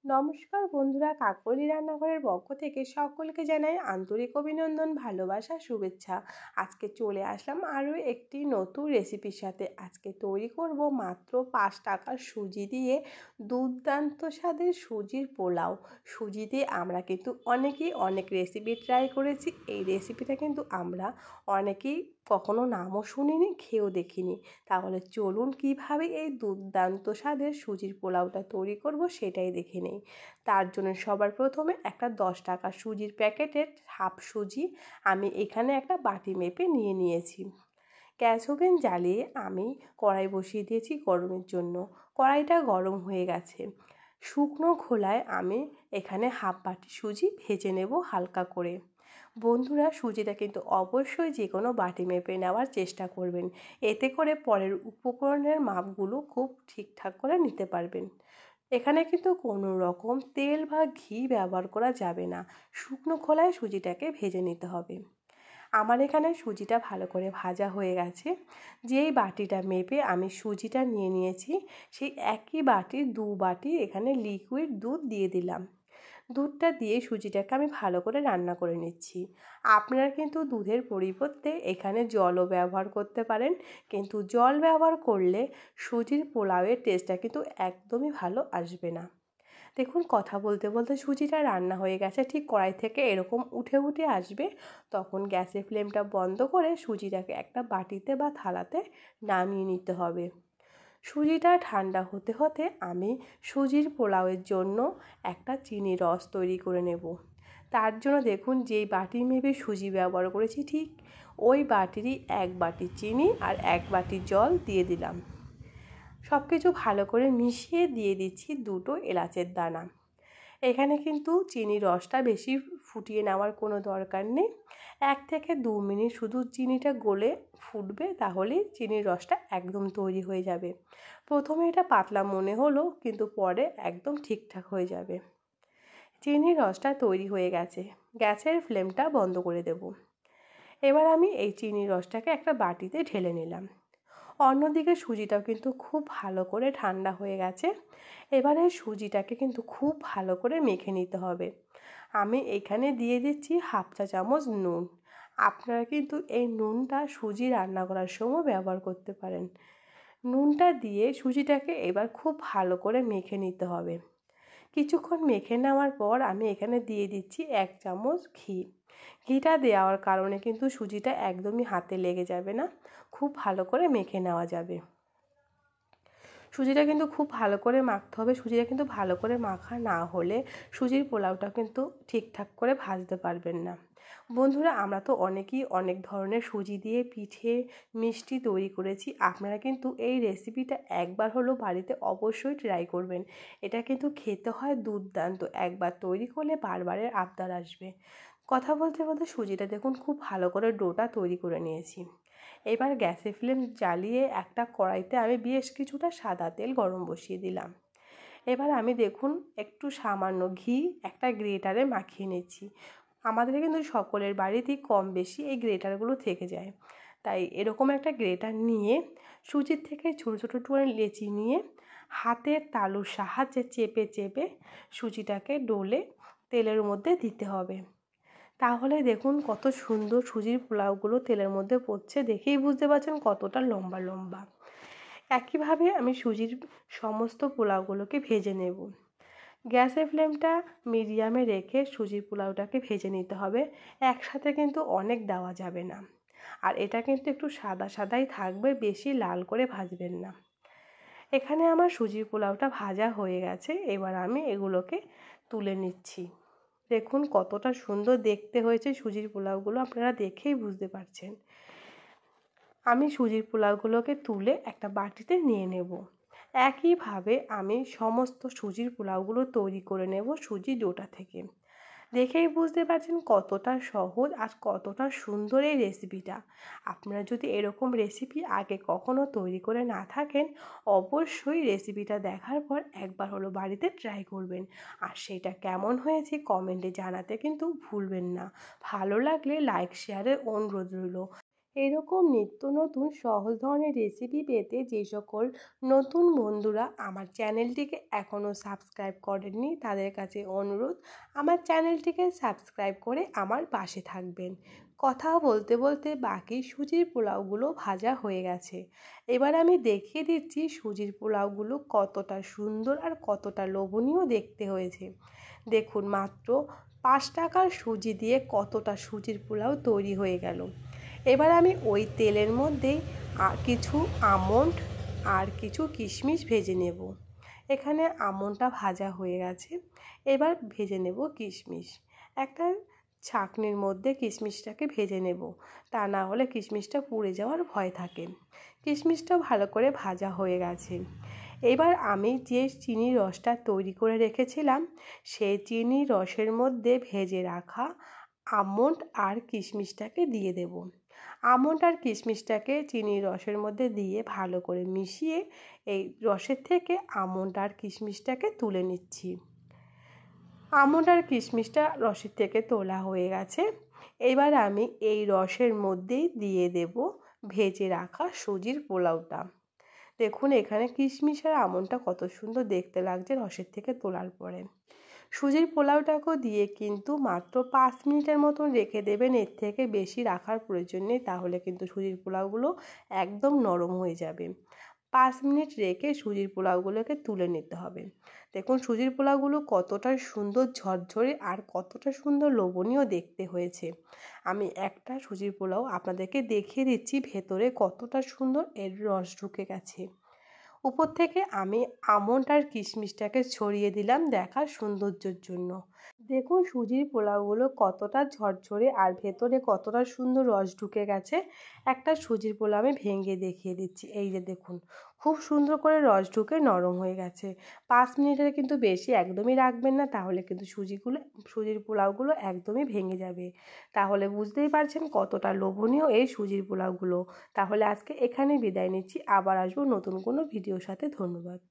নমস্কার বন্ধুরা, কাকলি রান্নাঘরের পক্ষ থেকে সকলকে জানাই আন্তরিক অভিনন্দন, ভালোবাসা, শুভেচ্ছা। আজকে চলে আসলাম আরও একটি নতুন রেসিপির সাথে। আজকে তৈরি করব মাত্র 5 টাকার সুজি দিয়ে দুর্দান্ত স্বাদের সুজির পোলাও। সুজি দিয়ে আমরা কিন্তু অনেকেই অনেক রেসিপি ট্রাই করেছি। এই রেসিপিটা কিন্তু আমরা অনেকেই কখনো নামও শুনিনি, খেয়েও দেখিনি। তাহলে চলুন কিভাবে এই দুর্দান্ত স্বাদের সুজির পোলাওটা তৈরি করব সেটাই দেখে নেই। তার জন্য সবার প্রথমে একটা 10 টাকা সুজির প্যাকেটের হাফ সুজি আমি এখানে একটা বাটি মেপে নিয়ে নিয়েছি। গ্যাস ওভেন জ্বালিয়ে আমি কড়াই বসিয়ে দিয়েছি গরমের জন্য। কড়াইটা গরম হয়ে গেছে। শুকনো খোলায় আমি এখানে হাফ বাটি সুজি ভেজে নেব হালকা করে। বন্ধুরা, সুজিটা কিন্তু অবশ্যই যে কোনো বাটি মেপে নেওয়ার চেষ্টা করবেন, এতে করে পরের উপকরণের মাপগুলো খুব ঠিকঠাক করে নিতে পারবেন। এখানে কিন্তু কোনো রকম তেল বা ঘি ব্যবহার করা যাবে না। শুকনো খোলায় সুজিটাকে ভেজে নিতে হবে। আমার এখানে সুজিটা ভালো করে ভাজা হয়ে গেছে। যেই বাটিটা মেপে আমি সুজিটা নিয়ে নিয়েছি, সেই একই বাটির 2 বাটি এখানে লিকুইড দুধ দিয়ে দিলাম। দুধটা দিয়ে সুজিটাকে আমি ভালো করে রান্না করে নিচ্ছি। আপনারা কিন্তু দুধের পরিবর্তে এখানে জলও ব্যবহার করতে পারেন, কিন্তু জল ব্যবহার করলে সুজির পোলাওয়ের টেস্টটা কিন্তু একদমই ভালো আসবে না। দেখুন, কথা বলতে বলতে সুজিটা রান্না হয়ে গেছে। ঠিক কড়াই থেকে এরকম উঠে উঠে আসবে, তখন গ্যাসের ফ্লেমটা বন্ধ করে সুজিটাকে একটা বাটিতে বা থালাতে নামিয়ে নিতে হবে। সুজিটা ঠান্ডা হতে হতে আমি সুজির পোলাওয়ের জন্য একটা চিনির রস তৈরি করে নেব। তার জন্য দেখুন, যেই বাটি মেপে সুজি ব্যবহার করেছি ঠিক ওই বাটিরই 1 বাটি চিনি আর 1 বাটি জল দিয়ে দিলাম। সব কিছু ভালো করে মিশিয়ে দিয়ে দিচ্ছি 2টো এলাচের দানা। এখানে কিন্তু চিনির রসটা বেশি ফুটিয়ে নেওয়ার কোনো দরকার নেই। 1 থেকে 2 মিনিট শুধু চিনিটা গলে ফুটবে, তাহলেই চিনির রসটা একদম তৈরি হয়ে যাবে। প্রথমে এটা পাতলা মনে হলো, কিন্তু পরে একদম ঠিকঠাক হয়ে যাবে। চিনির রসটা তৈরি হয়ে গেছে। গ্যাসের ফ্লেমটা বন্ধ করে দেব। এবার আমি এই চিনির রসটাকে একটা বাটিতে ঢেলে নিলাম। অন্যদিকে সুজিটাও কিন্তু খুব ভালো করে ঠান্ডা হয়ে গেছে। এবারে সুজিটাকে কিন্তু খুব ভালো করে মেখে নিতে হবে। আমি এখানে দিয়ে দিচ্ছি হাফ চা চামচ নুন। আপনারা কিন্তু এই নুনটা সুজি রান্না করার সময় ব্যবহার করতে পারেন। নুনটা দিয়ে সুজিটাকে এবার খুব ভালো করে মেখে নিতে হবে। কিছুক্ষণ মেখে নেওয়ার পর আমি এখানে দিয়ে দিচ্ছি 1 চামচ ঘি। ঘিটা দেওয়ার কারণে কিন্তু সুজিটা একদমই হাতে লেগে যাবে না, খুব ভালো করে মেখে নেওয়া যাবে। সুজিটা কিন্তু খুব ভালো করে মাখতে হবে। সুজিটা কিন্তু ভালো করে মাখা না হলে সুজির পোলাওটা কিন্তু ঠিকঠাক করে ভাজতে পারবেন না। বন্ধুরা, আমরা তো অনেকেই অনেক ধরনের সুজি দিয়ে পিঠে, মিষ্টি তৈরি করেছি। আপনারা কিন্তু এই রেসিপিটা একবার হলেও বাড়িতে অবশ্যই ট্রাই করবেন। এটা কিন্তু খেতে হয় দুর্দান্ত। একবার তৈরি করলে বারবারের আবদার আসবে। কথা বলতে বলতে সুজিটা দেখুন খুব ভালো করে ডোটা তৈরি করে নিয়েছি। এবার গ্যাসের ফ্লেম জ্বালিয়ে একটা কড়াইতে আমি বেশ কিছুটা সাদা তেল গরম বসিয়ে দিলাম। এবার আমি দেখুন একটু সামান্য ঘি একটা গ্রেটারে মাখিয়ে নিচ্ছি। আমাদের কিন্তু সকলের বাড়িতেই কম বেশি এই গ্রেটারগুলো থেকে যায়। তাই এরকম একটা গ্রেটার নিয়ে সুজির থেকে ছোটো ছোটো টুকরো লেচি নিয়ে হাতের তালুর সাহায্যে চেপে চেপে সুজিটাকে ডলে তেলের মধ্যে দিতে হবে। তাহলে দেখুন কত সুন্দর সুজির পোলাওগুলো তেলের মধ্যে পড়ছে, দেখেই বুঝতে পারছেন কতটা লম্বা লম্বা। একইভাবে আমি সুজির সমস্ত পোলাওগুলোকে ভেজে নেব। গ্যাসের ফ্লেমটা মিডিয়ামে রেখে সুজির পোলাওটাকে ভেজে নিতে হবে। একসাথে কিন্তু অনেক দেওয়া যাবে না। আর এটা কিন্তু একটু সাদা সাদাই থাকবে, বেশি লাল করে ভাজবেন না। এখানে আমার সুজির পোলাওটা ভাজা হয়ে গেছে। এবার আমি এগুলোকে তুলে নিচ্ছি। দেখুন কতটা সুন্দর দেখতে হয়েছে সুজির পোলাওগুলো, আপনারা দেখেই বুঝতে পারছেন। আমি সুজির পোলাওগুলোকে তুলে একটা বাটিতে নিয়ে নেব। একইভাবে আমি সমস্ত সুজির পোলাওগুলো তৈরি করে নেব সুজির ডোটা থেকে। দেখেই বুঝতে পারছেন কতটা সহজ আর কতটা সুন্দর এই রেসিপিটা। আপনারা যদি এরকম রেসিপি আগে কখনো তৈরি করে না থাকেন, অবশ্যই রেসিপিটা দেখার পর একবার হলো বাড়িতে ট্রাই করবেন। আর সেটা কেমন হয়েছে কমেন্টে জানাতে কিন্তু ভুলবেন না। ভালো লাগলে লাইক শেয়ারের অনুরোধ রইল। এরকম নিত্য নতুন সহজ ধরনের রেসিপি পেতে যে সকল নতুন বন্ধুরা আমার চ্যানেলটিকে এখনও সাবস্ক্রাইব করেননি তাদের কাছে অনুরোধ, আমার চ্যানেলটিকে সাবস্ক্রাইব করে আমার পাশে থাকবেন। কথা বলতে বলতে বাকি সুজির পোলাওগুলো ভাজা হয়ে গেছে। এবার আমি দেখিয়ে দিচ্ছি সুজির পোলাওগুলো কতটা সুন্দর আর কতটা লোভনীয় দেখতে হয়েছে। দেখুন, মাত্র 5 টাকার সুজি দিয়ে কতটা সুজির পোলাও তৈরি হয়ে গেল। এবার আমি ওই তেলের মধ্যেই কিছু আমন্ড আর কিছু কিশমিশ ভেজে নেব। এখানে আমন্ডটা ভাজা হয়ে গেছে, এবার ভেজে নেব কিশমিশ। একটা ছাঁকনির মধ্যে কিশমিশটাকে ভেজে নেব, তা না হলে কিশমিশটা পুড়ে যাওয়ার ভয় থাকে। কিশমিশটা ভালো করে ভাজা হয়ে গেছে। এবার আমি যে চিনির রসটা তৈরি করে রেখেছিলাম সেই চিনির রসের মধ্যে ভেজে রাখা আমন্ড আর কিশমিশটাকে দিয়ে দেব। আমন্ড আর কিশমিশটাকে চিনির রসের মধ্যে দিয়ে ভালো করে মিশিয়ে এই রসের থেকে আমন্ড আর কিশমিশটাকে তুলে নিচ্ছি। আমন্ড আর কিশমিশটা রসের থেকে তোলা হয়ে গেছে। এবার আমি এই রসের মধ্যেই দিয়ে দেব ভেজে রাখা সুজির পোলাওটা। দেখুন, এখানে কিশমিশ আর আমন্ডটা কত সুন্দর দেখতে লাগছে রসের থেকে তোলার পরে। সুজির পোলাওটাকেও দিয়ে কিন্তু মাত্র 5 মিনিটের মতন রেখে দেবেন, এর থেকে বেশি রাখার প্রয়োজন নেই, তাহলে কিন্তু সুজির পোলাওগুলো একদম নরম হয়ে যাবে। 5 মিনিট রেখে সুজির পোলাওগুলোকে তুলে নিতে হবে। দেখুন সুজির পোলাওগুলো কতটা সুন্দর ঝরঝরে আর কতটা সুন্দর লোভনীয় দেখতে হয়েছে। আমি একটা সুজির পোলাও আপনাদেরকে দেখিয়ে দিচ্ছি ভেতরে কতটা সুন্দর এর রস ঢুকে গেছে। উপর থেকে আমি আমন্ড আর কিশমিশটাকে ছড়িয়ে দিলাম দেখার সৌন্দর্যের জন্য। দেখুন সুজির পোলাওগুলো কতটা ঝরঝরে আর ভেতরে কতটা সুন্দর রস ঢুকে গেছে। একটা সুজির পোলাও আমি ভেঙে দেখিয়ে দিচ্ছি। এই যে দেখুন, খুব সুন্দর করে রস ঢুকে নরম হয়ে গেছে। 5 মিনিটের কিন্তু বেশি একদমই রাখবেন না, তাহলে কিন্তু সুজির পোলাওগুলো একদমই ভেঙে যাবে। তাহলে বুঝতেই পারছেন কতটা লোভনীয় এই সুজির পোলাওগুলো। তাহলে আজকে এখানেই বিদায় নিচ্ছি, আবার আসবো নতুন কোনো ভিডিওর সাথে। ধন্যবাদ।